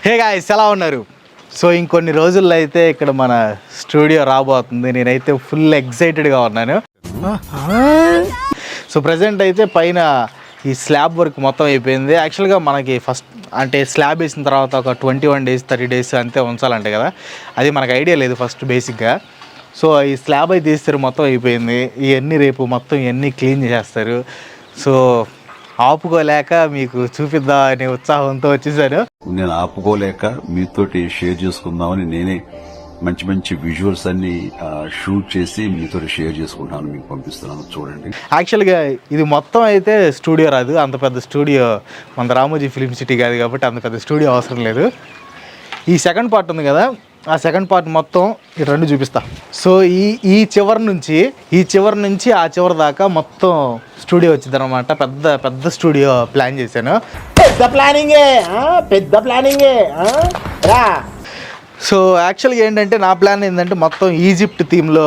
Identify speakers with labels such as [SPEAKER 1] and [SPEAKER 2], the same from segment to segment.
[SPEAKER 1] Hey guys, ఎలా ఉన్నారు? So ఇంకొన్ని రోజుల్లో అయితే ఇక్కడ మన స్టూడియో రాబోతుంది. నేనైతే ఫుల్ ఎక్సైటెడ్గా ఉన్నాను. సో ప్రజెంట్ అయితే పైన ఈ స్లాబ్ వర్క్ మొత్తం అయిపోయింది. యాక్చువల్గా మనకి ఫస్ట్ అంటే స్లాబ్ వేసిన తర్వాత ఒక 21 days 30 days అంతే ఉంచాలంటే కదా, అది మనకు ఐడియా లేదు ఫస్ట్ బేసిక్గా. సో ఈ స్లాబ్ అయితే తీస్తారు, మొత్తం అయిపోయింది. ఇవన్నీ రేపు మొత్తం ఇవన్నీ క్లీన్ చేస్తారు. సో ఆపుకోలేక మీకు చూపిద్దాం అనే ఉత్సాహంతో వచ్చేసాను.
[SPEAKER 2] నేను ఆపుకోలేక మీతోటి షేర్ చేసుకుందామని నేనే మంచి మంచి విజువల్స్ అన్ని షూట్ చేసి మీతో షేర్ చేసుకుంటాను, మీకు పంపిస్తున్నాను, చూడండి.
[SPEAKER 1] యాక్చువల్గా ఇది మొత్తం అయితే స్టూడియో రాదు, అంత పెద్ద స్టూడియో మన రామోజీ ఫిలిం సిటీ కాదు కాబట్టి అంత పెద్ద స్టూడియో అవసరం లేదు. ఈ సెకండ్ పార్ట్ ఉంది కదా, ఆ సెకండ్ పార్ట్ మొత్తం ఈ రెండు చూపిస్తా. సో ఈ చివరి నుంచి ఆ చివరి దాకా మొత్తం స్టూడియో వచ్చింది అనమాట. పెద్ద స్టూడియో ప్లాన్ చేశాను. పెద్ద ప్లానింగే రా. సో యాక్చువల్గా ఏంటంటే నా ప్లాన్ ఏంటంటే మొత్తం ఈజిప్ట్ థీమ్లో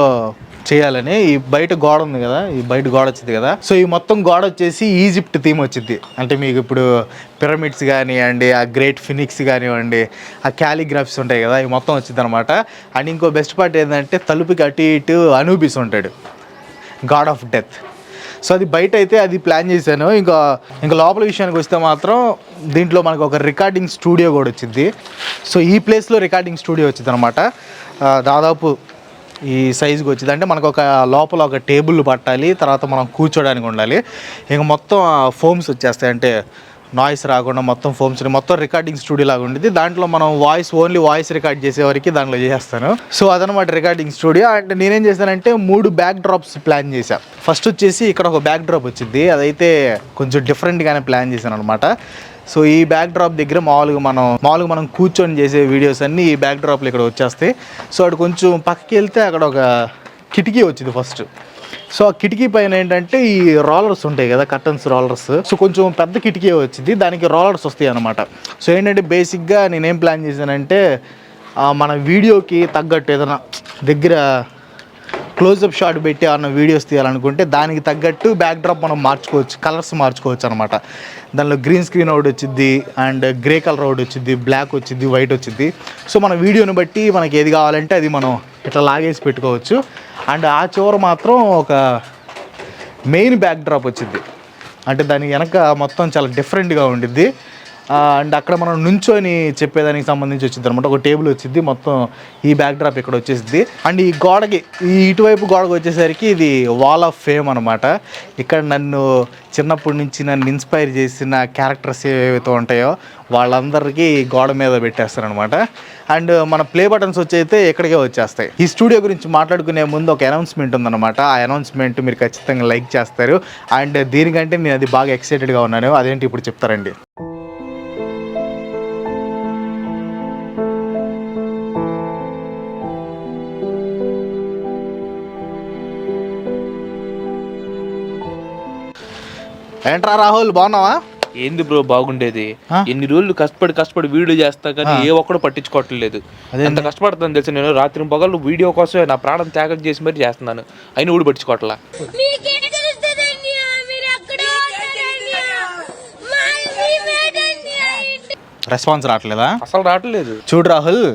[SPEAKER 1] చేయాలని. ఈ బయట గోడ ఉంది కదా, ఈ బయట గోడ వచ్చింది కదా, సో ఈ మొత్తం గోడ వచ్చేసి ఈజిప్ట్ థీమ్ వచ్చింది. అంటే మీకు ఇప్పుడు పిరమిడ్స్ కానివ్వండి, ఆ గ్రేట్ ఫినిక్స్ కానివ్వండి, ఆ క్యాలిగ్రాఫ్స్ ఉంటాయి కదా, ఇవి మొత్తం వచ్చింది అనమాట. అండ్ ఇంకో బెస్ట్ పార్ట్ ఏంటంటే తలుపుకి అటు ఇటు అనూబిస్ ఉంటాడు, గాడ్ ఆఫ్ డెత్. సో అది బయట అయితే అది ప్లాన్ చేశాను. ఇంకా లోపల విషయానికి వస్తే మాత్రం దీంట్లో మనకు ఒక రికార్డింగ్ స్టూడియో కూడా వచ్చింది. సో ఈ ప్లేస్లో రికార్డింగ్ స్టూడియో వచ్చింది అనమాట. దాదాపు ఈ సైజుకి వచ్చింది. అంటే మనకు ఒక లోపల ఒక టేబుల్ పట్టాలి, తర్వాత మనం కూర్చోడానికి ఉండాలి. ఇంక మొత్తం ఫోమ్స్ వచ్చేస్తాయి, అంటే నాయిస్ రాకుండా మొత్తం ఫోమ్స్, మొత్తం రికార్డింగ్ స్టూడియో లాగా ఉండేది. దాంట్లో మనం ఓన్లీ వాయిస్ రికార్డ్ చేసే వరకు దాంట్లో చేస్తాను. సో అదనమాట రికార్డింగ్ స్టూడియో. అంటే నేనేం చేశానంటే 3 బ్యాక్ డ్రాప్స్ ప్లాన్ చేశాను. ఫస్ట్ వచ్చేసి ఇక్కడ ఒక బ్యాక్ డ్రాప్ వచ్చింది, అదైతే కొంచెం డిఫరెంట్గానే ప్లాన్ చేశాను అనమాట. సో ఈ బ్యాక్ డ్రాప్ దగ్గర మామూలుగా మనం కూర్చొని చేసే వీడియోస్ అన్నీ ఈ బ్యాక్ డ్రాప్లు ఇక్కడ వచ్చేస్తాయి. సో అటు కొంచెం పక్కకి వెళ్తే అక్కడ ఒక కిటికీ వచ్చింది ఫస్ట్. సో ఆ కిటికీ పైన ఏంటంటే ఈ రోలర్స్ ఉంటాయి కదా, కర్టన్స్ రోలర్స్. సో కొంచెం పెద్ద కిటికీ వచ్చింది, దానికి రోలర్స్ వస్తాయి అనమాట. సో ఏంటంటే బేసిక్గా నేనేం ప్లాన్ చేశానంటే మన వీడియోకి తగ్గట్టు ఏదైనా దగ్గర క్లోజప్ షాట్ పెట్టి ఏమన్నా వీడియోస్ తీయాలనుకుంటే దానికి తగ్గట్టు బ్యాక్ డ్రాప్ మనం మార్చుకోవచ్చు, కలర్స్ మార్చుకోవచ్చు అనమాట. దానిలో గ్రీన్ స్క్రీన్ ఒకటి వచ్చింది, అండ్ గ్రే కలర్ ఒకటి వచ్చింది, బ్లాక్ వచ్చింది, వైట్ వచ్చింది. సో మన వీడియోని బట్టి మనకి ఏది కావాలంటే అది మనం ఇట్లా లాగేసి పెట్టుకోవచ్చు. అండ్ ఆ చివర మాత్రం ఒక మెయిన్ బ్యాక్ డ్రాప్ వచ్చింది, అంటే దాని వెనక మొత్తం చాలా డిఫరెంట్గా ఉండిద్ది. అండ్ అక్కడ మనం నుంచొని చెప్పేదానికి సంబంధించి వచ్చింది అనమాట. ఒక టేబుల్ వచ్చింది, మొత్తం ఈ బ్యాక్ డ్రాప్ ఇక్కడ వచ్చేసింది. అండ్ ఈ గోడకి ఇటువైపు గోడకు వచ్చేసరికి ఇది వాల్ ఆఫ్ ఫేమ్ అనమాట. ఇక్కడ నన్ను చిన్నప్పటి నుంచి నన్ను ఇన్స్పైర్ చేసిన క్యారెక్టర్స్ ఏవైతే ఉంటాయో వాళ్ళందరికీ గోడ మీద పెట్టేస్తారనమాట. అండ్ మన ప్లే బటన్స్ వచ్చైతే ఇక్కడికే వచ్చేస్తాయి. ఈ స్టూడియో గురించి మాట్లాడుకునే ముందు ఒక అనౌన్స్మెంట్ ఉందన్నమాట. ఆ అనౌన్స్మెంట్ మీరు ఖచ్చితంగా లైక్ చేస్తారు. అండ్ దీనికంటే నేను అది బాగా ఎక్సైటెడ్గా ఉన్నాను. అదేంటి ఇప్పుడు చెప్తారండి. ఏంట్రా రాహుల్, బాగున్నావా?
[SPEAKER 3] ఏంది బ్రో బాగుండేది? ఎన్ని రోజులు కష్టపడి వీడియో చేస్తా కానీ ఏ ఒక్కడు పట్టించుకోవట్లేదు. ఎంత కష్టపడతాను తెలుసు. నేను రాత్రి పగలు వీడియో కోసం నా ప్రాణం త్యాగం చేసి మరి చేస్తున్నాను, అయినా ఊడి పట్టించుకోవట్లా.
[SPEAKER 1] రెస్పాన్స్ రావట్లేదా?
[SPEAKER 3] అసలు రావట్లేదు.
[SPEAKER 1] చూడు రాహుల్,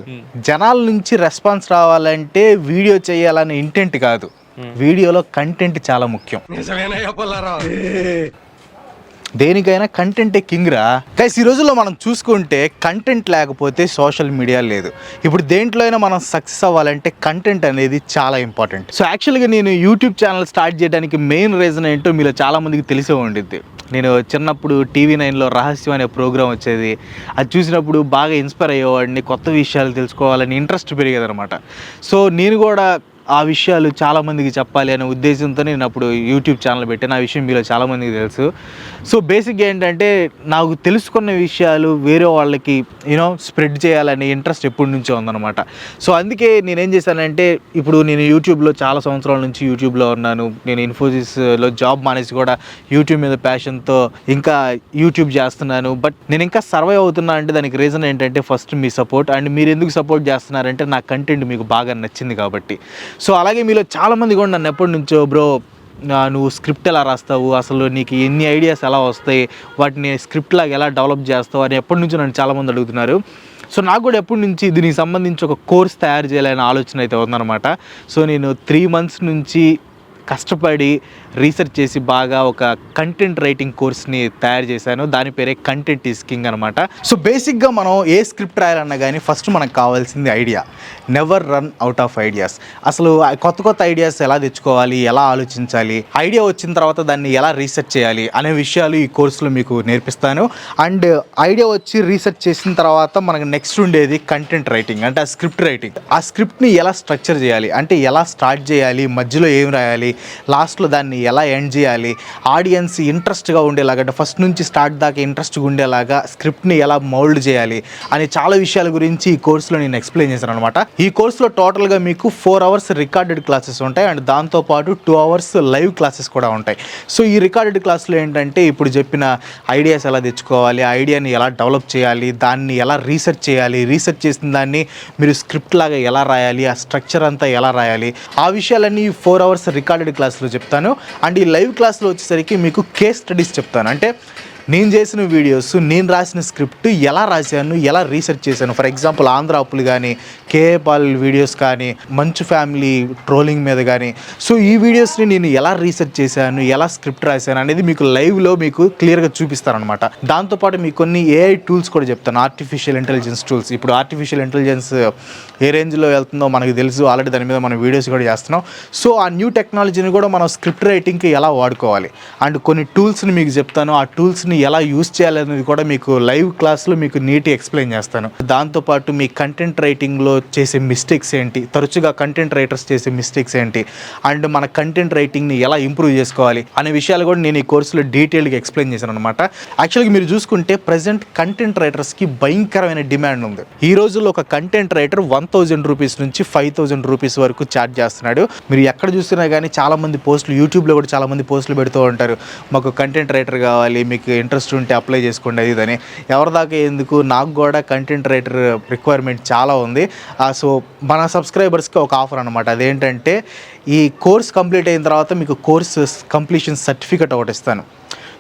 [SPEAKER 1] జనాల నుంచి రెస్పాన్స్ రావాలంటే వీడియో చేయాలనే ఇంటెంట్ కాదు, వీడియోలో కంటెంట్ చాలా ముఖ్యం. దేనికైనా కంటెంటే కింగ్ రా గైస్. ఈ రోజుల్లో మనం చూసుకుంటే కంటెంట్ లేకపోతే సోషల్ మీడియా లేదు. ఇప్పుడు దేంట్లో అయినా మనం సక్సెస్ అవ్వాలంటే కంటెంట్ అనేది చాలా ఇంపార్టెంట్. సో యాక్చువల్గా నేను యూట్యూబ్ ఛానల్ స్టార్ట్ చేయడానికి మెయిన్ రీజన్ ఏంటో మీలో చాలామందికి తెలిసే ఉండిద్ది. నేను చిన్నప్పుడు TV9లో రహస్యం అనే ప్రోగ్రాం వచ్చేది, అది చూసినప్పుడు బాగా ఇన్స్పైర్ అయ్యేవాడిని, కొత్త విషయాలు తెలుసుకోవాలని ఇంట్రెస్ట్ పెరిగేది అనమాట. సో నేను కూడా ఆ విషయాలు చాలామందికి చెప్పాలి అనే ఉద్దేశంతో నేను అప్పుడు యూట్యూబ్ ఛానల్ పెట్టాను. ఆ విషయం మీలో చాలామందికి తెలుసు. సో బేసిక్గా ఏంటంటే నాకు తెలుసుకున్న విషయాలు వేరే వాళ్ళకి స్ప్రెడ్ చేయాలనే ఇంట్రెస్ట్ ఎప్పటి నుంచో ఉందన్నమాట. సో అందుకే నేనేం చేశానంటే, ఇప్పుడు నేను యూట్యూబ్లో చాలా సంవత్సరాల నుంచి యూట్యూబ్లో ఉన్నాను. నేను ఇన్ఫోసిస్లో జాబ్ మానేసి కూడా యూట్యూబ్ మీద ప్యాషన్తో ఇంకా యూట్యూబ్ చేస్తున్నాను. బట్ నేను ఇంకా సర్వైవ్ అవుతున్నా అంటే దానికి రీజన్ ఏంటంటే ఫస్ట్ మీ సపోర్ట్. అండ్ మీరు ఎందుకు సపోర్ట్ చేస్తున్నారంటే నా కంటెంట్ మీకు బాగా నచ్చింది కాబట్టి. సో అలాగే మీలో చాలామంది కూడా నన్ను ఎప్పటి నుంచో బ్రో నువ్వు స్క్రిప్ట్ ఎలా రాస్తావు, అసలు నీకు ఎన్ని ఐడియాస్ ఎలా వస్తాయి, వాటిని స్క్రిప్ట్ లాగా ఎలా డెవలప్ చేస్తావు అని ఎప్పటి నుంచో నన్ను చాలామంది అడుగుతున్నారు. సో నాకు కూడా ఎప్పటి నుంచి దీనికి సంబంధించి ఒక కోర్స్ తయారు చేయాలనే ఆలోచన అయితే ఉందన్నమాట. సో నేను 3 months నుంచి కష్టపడి రీసెర్చ్ చేసి బాగా ఒక కంటెంట్ రైటింగ్ కోర్స్ని తయారు చేశాను. దాని పేరే కంటెంట్ ఈజ్ కింగ్ అనమాట. సో బేసిక్గా మనం ఏ స్క్రిప్ట్ రాయాలన్నా కానీ ఫస్ట్ మనకు కావాల్సింది idea. Never run out of ideas. అసలు కొత్త ఐడియాస్ ఎలా తెచ్చుకోవాలి, ఎలా ఆలోచించాలి, ఐడియా వచ్చిన తర్వాత దాన్ని ఎలా రీసెర్చ్ చేయాలి అనే విషయాలు ఈ కోర్సులో మీకు నేర్పిస్తాను. అండ్ ఐడియా వచ్చి రీసెర్చ్ చేసిన తర్వాత మనకు నెక్స్ట్ ఉండేది కంటెంట్ రైటింగ్, అంటే ఆ స్క్రిప్ట్ రైటింగ్. ఆ స్క్రిప్ట్ని ఎలా స్ట్రక్చర్ చేయాలి, అంటే ఎలా స్టార్ట్ చేయాలి, మధ్యలో ఏం రాయాలి, లాస్ట్లో దాన్ని ఎలా ఎండ్ చేయాలి, ఆడియన్స్ ఇంట్రెస్ట్గా ఉండేలాగా, అంటే ఫస్ట్ నుంచి స్టార్ట్ దాకా ఇంట్రెస్ట్గా ఉండేలాగా స్క్రిప్ట్ని ఎలా మౌల్డ్ చేయాలి అని చాలా విషయాల గురించి ఈ కోర్సులో నేను ఎక్స్ప్లెయిన్ చేశాను అనమాట. ఈ కోర్సులో టోటల్గా మీకు 4 hours రికార్డెడ్ క్లాసెస్ ఉంటాయి అండ్ దాంతోపాటు 2 hours లైవ్ క్లాసెస్ కూడా ఉంటాయి. సో ఈ రికార్డెడ్ క్లాస్లో ఏంటంటే ఇప్పుడు చెప్పిన ఐడియాస్ ఎలా తెచ్చుకోవాలి, ఐడియాని ఎలా డెవలప్ చేయాలి, దాన్ని ఎలా రీసెర్చ్ చేయాలి, రీసెర్చ్ చేసిన దాన్ని మీరు స్క్రిప్ట్ లాగా ఎలా రాయాలి, ఆ స్ట్రక్చర్ అంతా ఎలా రాయాలి, ఆ విషయాలన్నీ 4 hours రికార్డెడ్ క్లాస్లో చెప్తాను. అండ్ ఈ లైవ్ క్లాస్లో వచ్చేసరికి మీకు కేస్ స్టడీస్ చెప్తాను. అంటే నేను చేసిన వీడియోస్, నేను రాసిన స్క్రిప్ట్ ఎలా రాశాను, ఎలా రీసెర్చ్ చేశాను. ఫర్ ఎగ్జాంపుల్ ఆంధ్ర అప్పులు కానీ, కేఏ పాల్ వీడియోస్ కానీ, మంచు ఫ్యామిలీ ట్రోలింగ్ మీద కానీ, సో ఈ వీడియోస్ని నేను ఎలా రీసెర్చ్ చేశాను, ఎలా స్క్రిప్ట్ రాశాను అనేది మీకు లైవ్లో మీకు క్లియర్గా చూపిస్తాను అనమాట. దాంతోపాటు మీకు కొన్ని ఏఐ టూల్స్ కూడా చెప్తాను, ఆర్టిఫిషియల్ ఇంటెలిజెన్స్ టూల్స్. ఇప్పుడు ఆర్టిఫిషియల్ ఇంటెలిజెన్స్ ఏ రేంజ్లో వెళ్తుందో మనకు తెలుసు, ఆల్రెడీ దాని మీద మనం వీడియోస్ కూడా చేస్తున్నాం. సో ఆ న్యూ టెక్నాలజీని కూడా మనం స్క్రిప్ట్ రైటింగ్కి ఎలా వాడుకోవాలి అండ్ కొన్ని టూల్స్ని మీకు చెప్తాను. ఆ టూల్స్ని ఎలా యూస్ చేయాలనేది కూడా మీకు లైవ్ క్లాస్లో మీకు నీట్గా ఎక్స్ప్లెయిన్ చేస్తాను. దాంతోపాటు మీ కంటెంట్ రైటింగ్లో చేసే మిస్టేక్స్ ఏంటి, తరచుగా కంటెంట్ రైటర్స్ చేసే మిస్టేక్స్ ఏంటి, అండ్ మన కంటెంట్ రైటింగ్ని ఎలా ఇంప్రూవ్ చేసుకోవాలి అనే విషయాలు కూడా నేను ఈ కోర్సులో డీటెయిల్గా ఎక్స్ప్లెయిన్ చేశాను అనమాట. యాక్చువల్గా మీరు చూసుకుంటే ప్రజెంట్ కంటెంట్ రైటర్స్కి భయంకరమైన డిమాండ్ ఉంది. ఈ రోజుల్లో ఒక కంటెంట్ రైటర్ 1000 రూపీస్ నుంచి 5000 రూపీస్ వరకు ఛార్జ్ చేస్తున్నాడు. మీరు ఎక్కడ చూసినా కానీ చాలామంది పోస్టులు, యూట్యూబ్లో కూడా చాలామంది పోస్టులు పెడుతూ ఉంటారు, మాకు కంటెంట్ రైటర్ కావాలి, మీకు ఇంట్రెస్ట్ ఉంటే అప్లై చేసుకోండి అది ఇదని. ఎవరి దాకా ఎందుకు, నాకు కూడా కంటెంట్ రైటర్ రిక్వైర్మెంట్ చాలా ఉంది. సో మన సబ్స్క్రైబర్స్కి ఒక ఆఫర్ అనమాట. అదేంటంటే ఈ కోర్స్ కంప్లీట్ అయిన తర్వాత మీకు కోర్స్ కంప్లీషన్ సర్టిఫికేట్ ఒకటి ఇస్తాను.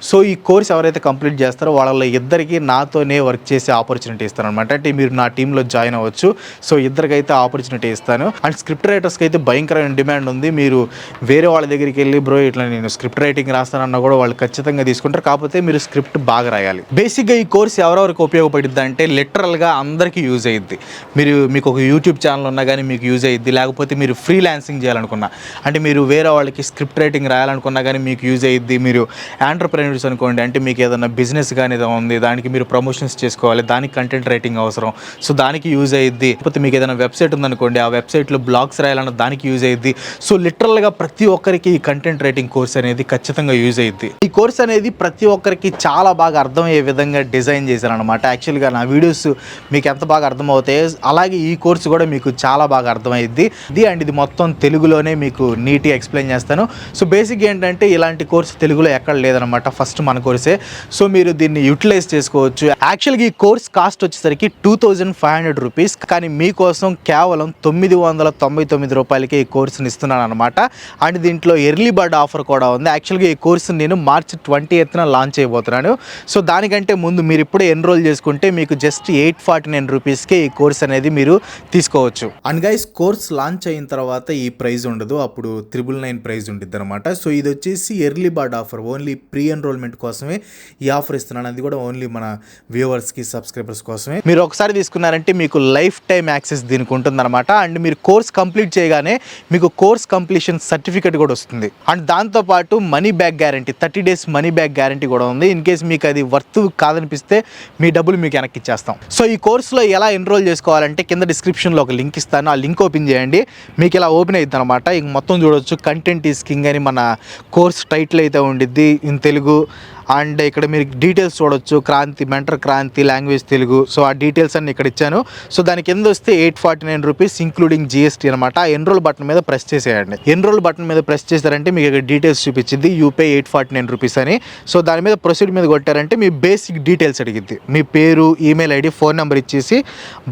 [SPEAKER 1] సో ఈ కోర్స్ ఎవరైతే కంప్లీట్ చేస్తారో వాళ్ళలో ఇద్దరికి నాతోనే వర్క్ చేసే ఆపర్చునిటీ ఇస్తాను అనమాట. అంటే మీరు నా టీంలో జాయిన్ అవ్వచ్చు. సో ఇద్దరికైతే ఆపర్చునిటీ ఇస్తాను. అండ్ స్క్రిప్ట్ రైటర్స్కి అయితే భయంకరమైన డిమాండ్ ఉంది. మీరు వేరే వాళ్ళ దగ్గరికి వెళ్ళి బ్రో ఇట్లా నేను స్క్రిప్ట్ రైటింగ్ రాస్తానన్నా కూడా వాళ్ళు ఖచ్చితంగా తీసుకుంటారు. కాకపోతే మీరు స్క్రిప్ట్ బాగా రాయాలి. బేసిక్గా ఈ కోర్స్ ఎవరెవరికి ఉపయోగపడుద్ది అంటే లిటరల్గా అందరికీ యూజ్ అయ్యిద్ది. మీకు ఒక యూట్యూబ్ ఛానల్ ఉన్నా కానీ మీకు యూజ్ అయ్యిద్ది. లేకపోతే మీరు ఫ్రీలాన్సింగ్ చేయాలనుకున్నా, అంటే మీరు వేరే వాళ్ళకి స్క్రిప్ట్ రైటింగ్ రాయాలనుకున్నా కానీ మీకు యూజ్ అయ్యిద్ది. మీరు ఎంటర్ప్రెన్యూర్స్ అనుకోండి, అంటే మీకు ఏదైనా బిజినెస్ కానీ ఏదో ఉంది, దానికి మీరు ప్రమోషన్స్ చేసుకోవాలి, దానికి కంటెంట్ రైటింగ్ అవసరం, సో దానికి యూజ్ అయ్యిద్ది. లేకపోతే మీకు ఏదైనా వెబ్సైట్ ఉందనుకోండి, ఆ వెబ్సైట్లో బ్లాగ్స్ రాయాలన్న దానికి యూజ్ అయ్యిద్ది. సో లిటరల్గా ప్రతి ఒక్కరికి ఈ కంటెంట్ రైటింగ్ కోర్స్ అనేది ఖచ్చితంగా యూజ్ అయ్యిద్ది. ఈ కోర్స్ అనేది ప్రతి ఒక్కరికి చాలా బాగా అర్థమయ్యే విధంగా డిజైన్ చేశాను అనమాట. యాక్చువల్గా నా వీడియోస్ మీకు ఎంత బాగా అర్థమవుతాయో అలాగే ఈ కోర్సు కూడా మీకు చాలా బాగా అర్థమైద్ది. అండ్ ఇది మొత్తం తెలుగులోనే మీకు నీట్గా ఎక్స్ప్లెయిన్ చేస్తాను. సో బేసిక్ ఏంటంటే ఇలాంటి కోర్సు తెలుగులో ఎక్కడ లేదనమాట, ఫస్ట్ మన కోర్సే. సో మీరు దీన్ని యూటిలైజ్ చేసుకోవచ్చు. యాక్చువల్గా ఈ కోర్స్ కాస్ట్ వచ్చేసరికి 2500 రూపీస్, కానీ మీకోసం కేవలం 999 రూపాయలకి ఈ కోర్సుని ఇస్తున్నాను అనమాట. అండ్ దీంట్లో ఎర్లీ బర్డ్ ఆఫర్ కూడా ఉంది. యాక్చువల్గా ఈ కోర్సు నేను March 20th లాంచ్ చేయబోతున్నాను. సో దానికంటే ముందు మీరు ఇప్పుడే ఎన్రోల్ చేసుకుంటే మీకు జస్ట్ 849 రూపీస్కే ఈ కోర్స్ అనేది మీరు తీసుకోవచ్చు. అండ్ గైస్, కోర్స్ లాంచ్ అయిన తర్వాత ఈ ప్రైజ్ ఉండదు, అప్పుడు 999 ప్రైజ్ ఉంటుంది అనమాట. సో ఇది వచ్చేసి early bird offer, only pre enrolment కోసమే ఈ ఆఫర్ ఇస్తున్నాను. అది కూడా ఓన్లీ మన వ్యూవర్స్కి, సబ్స్క్రైబర్స్ కోసమే. మీరు ఒకసారి తీసుకున్నారంటే మీకు లైఫ్ టైం యాక్సెస్ దీనికి ఉంటుందన్నమాట. అండ్ మీరు కోర్స్ కంప్లీట్ చేయగానే మీకు కోర్స్ కంప్లీషన్ సర్టిఫికేట్ కూడా వస్తుంది. అండ్ దాంతోపాటు money back guarantee, 30 days money back guarantee కూడా ఉంది. ఇన్ కేస్ మీకు అది వర్త్ కాదనిపిస్తే మీ డబ్బులు మీకు వెనక్కి ఇచ్చేస్తాం. సో ఈ కోర్సులో ఎలా ఎన్రోల్ చేసుకోవాలంటే కింద డిస్క్రిప్షన్లో ఒక లింక్ ఇస్తాను, ఆ లింక్ ఓపెన్ చేయండి. మీకు ఇలా ఓపెన్ అవుతుంది అనమాట. ఇంక మొత్తం చూడవచ్చు, కంటెంట్ ఈజ్ కింగ్ అని మన కోర్స్ టైటిల్ అయితే ఉండిద్ది ఇన్ తెలుగు. అండ్ ఇక్కడ మీరు డీటెయిల్స్ చూడొచ్చు, Kranti, mentor Kranti, language Telugu. So ఆ డీటెయిల్స్ అన్ని ఇక్కడ ఇచ్చాను. సో దాని కింద వస్తే 849 రూపీస్ ఇంక్లూడింగ్ జిఎస్టీ అనమాట. ఆ ఎన్రోల్ బటన్ మీద ప్రెస్ చేసేయండి. ఎన్రోల్ బటన్ మీద ప్రెస్ చేశారంటే మీకు ఇక్కడ డీటెయిల్స్ చూపించింది, యూపే 849 రూపీస్ అని. సో దాని మీద ప్రొసీడ్ మీద కొట్టారంటే మీ బేసిక్ డీటెయిల్స్ అడిగిద్ది. మీ పేరు, ఈమెయిల్ ఐడి, ఫోన్ నెంబర్ ఇచ్చేసి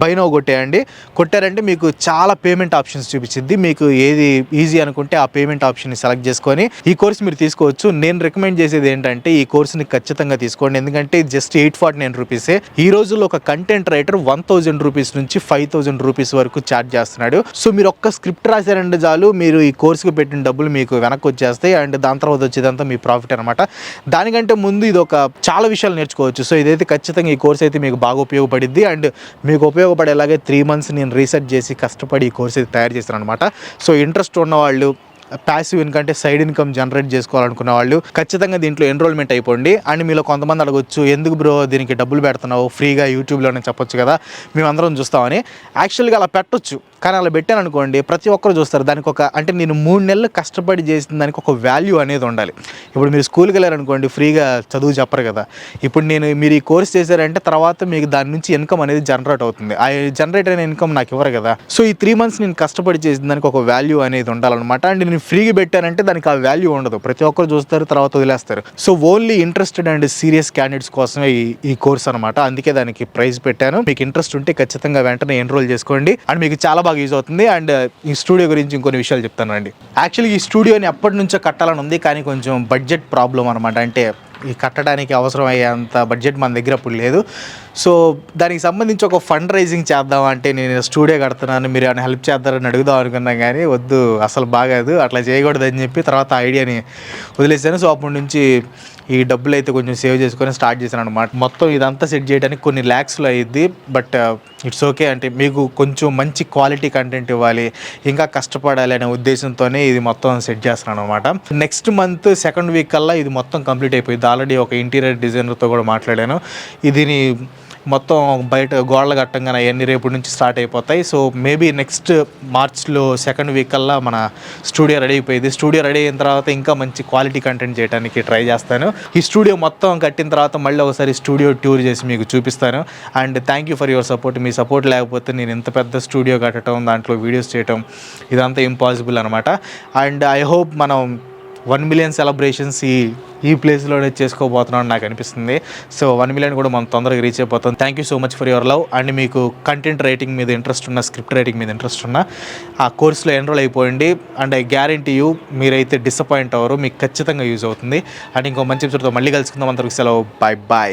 [SPEAKER 1] బైనో కొట్టేయండి. కొట్టారంటే మీకు చాలా పేమెంట్ ఆప్షన్స్ చూపించింది. మీకు ఏది ఈజీ అనుకుంటే ఆ పేమెంట్ ఆప్షన్ని సెలెక్ట్ చేసుకొని ఈ కోర్స్ మీరు తీసుకోవచ్చు. నేను రికమెండ్ చేసేది ఏంటంటే ఈ కోర్స్ కోర్స్ని ఖచ్చితంగా తీసుకోండి. ఎందుకంటే జస్ట్ 849 రూపీసే. ఈ రోజుల్లో ఒక కంటెంట్ రైటర్ 1000 రూపీస్ నుంచి 5000 రూపీస్ వరకు ఛార్జ్ చేస్తున్నాడు. సో మీరు ఒక్క స్క్రిప్ట్ రాశారంటే చాలు, మీరు ఈ కోర్సుకి పెట్టిన డబ్బులు మీకు వెనక్కి వచ్చేస్తాయి. అండ్ దాని తర్వాత వచ్చేదంతా మీ ప్రాఫిట్ అనమాట. దానికంటే ముందు ఇది ఒక చాలా విషయాలు నేర్చుకోవచ్చు. సో ఇదైతే ఖచ్చితంగా ఈ కోర్స్ అయితే మీకు బాగా ఉపయోగపడిద్ది. అండ్ మీకు ఉపయోగపడేలాగే 3 months నేను రీసెర్చ్ చేసి కష్టపడి ఈ కోర్స్ అయితే తయారు చేశాను అనమాట. సో ఇంట్రెస్ట్ ఉన్నవాళ్ళు, ప్యాసివ్ ఇన్కమ్ అంటే సైడ్ ఇన్కమ్ జనరేట్ చేసుకోవాలనుకున్న వాళ్ళు ఖచ్చితంగా దీంట్లో ఎన్రోల్మెంట్ అయిపోండి. అండ్ మీలో కొంతమంది అడగొచ్చు, ఎందుకు బ్రో దీనికి డబ్బులు పెడుతున్నావు, ఫ్రీగా యూట్యూబ్లోనే చెప్పొచ్చు కదా, మేమందరం చూస్తామని. యాక్చువల్గా అలా పెట్టొచ్చు, కానీ అలా పెట్టాను అనుకోండి ప్రతి ఒక్కరు చూస్తారు. దానికి ఒక అంటే నేను 3 నెలలు కష్టపడి చేసిన దానికి ఒక వాల్యూ అనేది ఉండాలి. ఇప్పుడు మీరు స్కూల్కి వెళ్ళారనుకోండి, ఫ్రీగా చదువు చెప్పరు కదా. ఇప్పుడు మీరు ఈ కోర్స్ చేశారంటే తర్వాత మీకు దాని నుంచి ఇన్కమ్ అనేది జనరేట్ అవుతుంది. ఆ జనరేట్ అయిన ఇన్కమ్ నాకు ఇవ్వరు కదా. సో ఈ 3 months నేను కష్టపడి చేసిన దానికి ఒక వాల్యూ అనేది ఉండాలన్నమాట. అండ్ నేను ఫ్రీగా పెట్టానంటే దానికి ఆ వాల్యూ ఉండదు, ప్రతి ఒక్కరు చూస్తారు తర్వాత వదిలేస్తారు. So only interested and serious candidates కోసమే ఈ కోర్స్ అనమాట. అందుకే దానికి ప్రైస్ పెట్టాను. మీకు ఇంట్రెస్ట్ ఉంటే ఖచ్చితంగా వెంటనే ఎన్రోల్ చేసుకోండి. అండ్ మీకు చాలా బాగా యూజ్ అవుతుంది. అండ్ ఈ స్టూడియో గురించి ఇంకొన్ని విషయాలు చెప్తానండి. యాక్చువల్లీ ఈ స్టూడియోని ఎప్పటి నుంచో కట్టాలని ఉంది, కానీ కొంచెం బడ్జెట్ ప్రాబ్లం అనమాట. అంటే ఈ కట్టడానికి అవసరం అయ్యేంత బడ్జెట్ మన దగ్గర అప్పుడు లేదు. సో దానికి సంబంధించి ఒక ఫండ్ రైజింగ్ చేద్దాం అంటే, నేను స్టూడియో కడుతున్నాను, మీరు ఏమైనా హెల్ప్ చేద్దారని అడుగుదాం అనుకున్నాం, కానీ వద్దు, అసలు బాగాదు, అట్లా చేయకూడదని చెప్పి తర్వాత ఐడియాని వదిలేసాను. సో అప్పటి నుంచి ఈ డబ్బులు అయితే కొంచెం సేవ్ చేసుకొని స్టార్ట్ చేశాను అనమాట. మొత్తం ఇదంతా సెట్ చేయడానికి కొన్ని ల్యాక్స్లో అయ్యిద్ది. But it's okay. అంటే మీకు కొంచెం మంచి క్వాలిటీ కంటెంట్ ఇవ్వాలి, ఇంకా కష్టపడాలి అనే ఉద్దేశంతోనే ఇది మొత్తం సెట్ చేస్తున్నాను అనమాట. నెక్స్ట్ మంత్ 2nd week కల్లా ఇది మొత్తం కంప్లీట్ అయిపోయింది. ఆల్రెడీ ఒక ఇంటీరియర్ డిజైనర్తో కూడా మాట్లాడాను. ఇదిని మొత్తం బయట గోడలు కట్టంగానే అవన్నీ రేపు నుంచి స్టార్ట్ అయిపోతాయి. సో మేబీ నెక్స్ట్ మార్చ్లో 2nd week కల్లా మన స్టూడియో రెడీ అయిపోయింది. స్టూడియో రెడీ అయిన తర్వాత ఇంకా మంచి క్వాలిటీ కంటెంట్ చేయడానికి ట్రై చేస్తాను. ఈ స్టూడియో మొత్తం కట్టిన తర్వాత మళ్ళీ ఒకసారి స్టూడియో టూర్ చేసి మీకు చూపిస్తాను. And thank you for your support. Me support లేకపోతే నేను ఇంత పెద్ద స్టూడియో కట్టడం, దాంట్లో వీడియోస్ చేయటం ఇదంతా ఇంపాసిబుల్ అనమాట. అండ్ ఐ హోప్ మనం 1 million సెలబ్రేషన్స్ ఈ ప్లేస్లోనే చేసుకోబోతున్నాను నాకు అనిపిస్తుంది. సో 1 million కూడా మనం తొందరగా రీచ్ అయిపోతాం. Thank you so much for your love. And మీకు కంటెంట్ రైటింగ్ మీద ఇంట్రెస్ట్ ఉన్న, స్క్రిప్ట్ రైటింగ్ మీద ఇంట్రెస్ట్ ఉన్న ఆ కోర్సులో ఎన్రోల్ అయిపోయింది. అండ్ ఐ గ్యారంటీ యూ మీరైతే డిసప్పాయింట్ అవ్వరు, మీకు ఖచ్చితంగా యూజ్ అవుతుంది. అండ్ ఇంకో మంచి ఎపిసోడ్తో మళ్ళీ కలుసుకుందాం. అందరికి సెలవు, బాయ్ బాయ్.